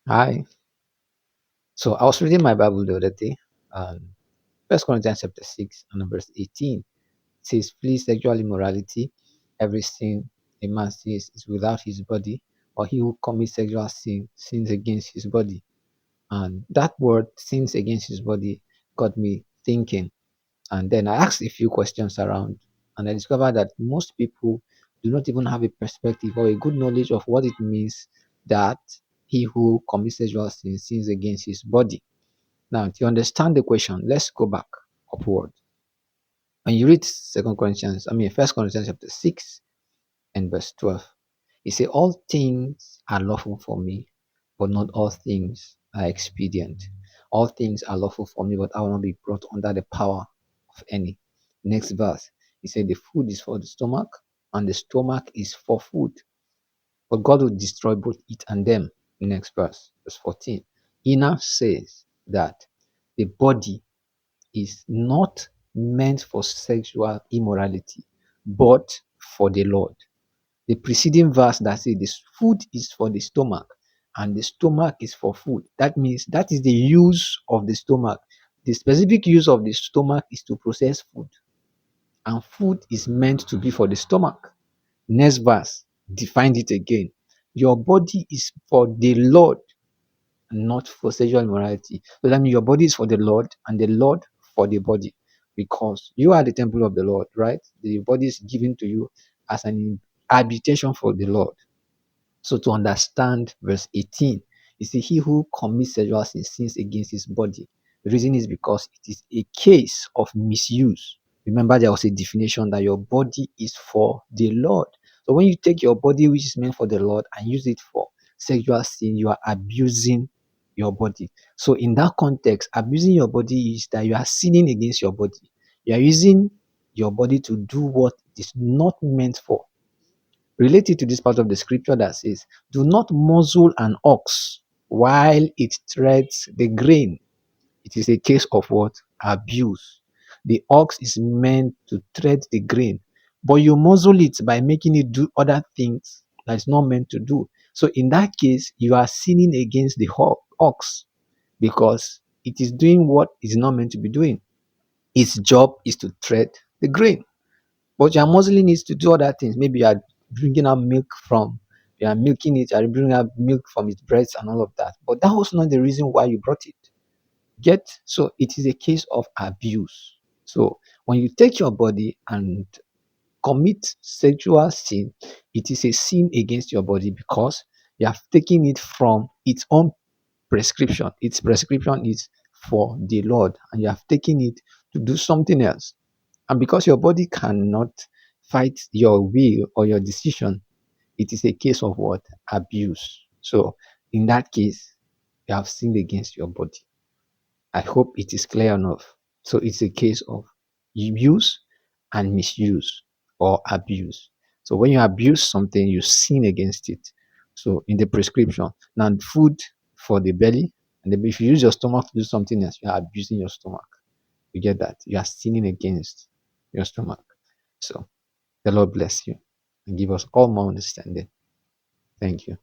Hi. So I was reading my Bible the other day, First Corinthians chapter 6 and verse 18. It says, "Flee sexual immorality. Every sin a man sees is without his body, or he who commits sexual sin sins against his body." And that word sins against his body got me thinking. And then I asked a few questions around, and I discovered that most people do not even have a perspective or a good knowledge of what it means that he who commits sexual sin sins against his body. Now, to understand the question, let's go back upward. When you read First Corinthians chapter 6 and verse 12, it says, "All things are lawful for me, but not all things are expedient. All things are lawful for me, but I will not be brought under the power of any." Next verse, he said, "The food is for the stomach, and the stomach is for food, but God will destroy both it and them." Next verse 14. He now says that the body is not meant for sexual immorality, but for the Lord. The preceding verse that says this food is for the stomach and the stomach is for food. That means that is the use of the stomach. The specific use of the stomach is to process food, and food is meant to be for the stomach. Next verse defined it again. Your body is for the Lord, not for sexual immorality. So that means your body is for the Lord and the Lord for the body, because you are the temple of the Lord, right? The body is given to you as an habitation for the Lord. So to understand verse 18, you see, he who commits sexual sin sins against his body. The reason is because it is a case of misuse. Remember, there was a definition that your body is for the Lord. So when you take your body, which is meant for the Lord, and use it for sexual sin, you are abusing your body. So in that context, abusing your body is that you are sinning against your body. You are using your body to do what it is not meant for. Related to this part of the scripture that says, "Do not muzzle an ox while it treads the grain." It is a case of what? Abuse. The ox is meant to tread the grain, but you muzzle it by making it do other things that it's not meant to do. So in that case, you are sinning against the ox, because it is doing what it's not meant to be doing. Its job is to tread the grain, but you are muzzling it to do other things. Maybe bringing out milk from, you are milking it, you are bringing out milk from its breast and all of that. But that was not the reason why you brought it. Get? So it is a case of abuse. So when you take your body and commit sexual sin, it is a sin against your body, because you have taken it from its own prescription. Its prescription is for the Lord, and you have taken it to do something else. And because your body cannot fight your will or your decision, it is a case of what? Abuse. So in that case, you have sinned against your body. I hope it is clear enough. So it's a case of use and misuse, or abuse. So when you abuse something, you sin against it. So in the prescription, now food for the belly, and then if you use your stomach to do something else, you are abusing your stomach. You get that? You are sinning against your stomach. So the Lord bless you and give us all more understanding. Thank you.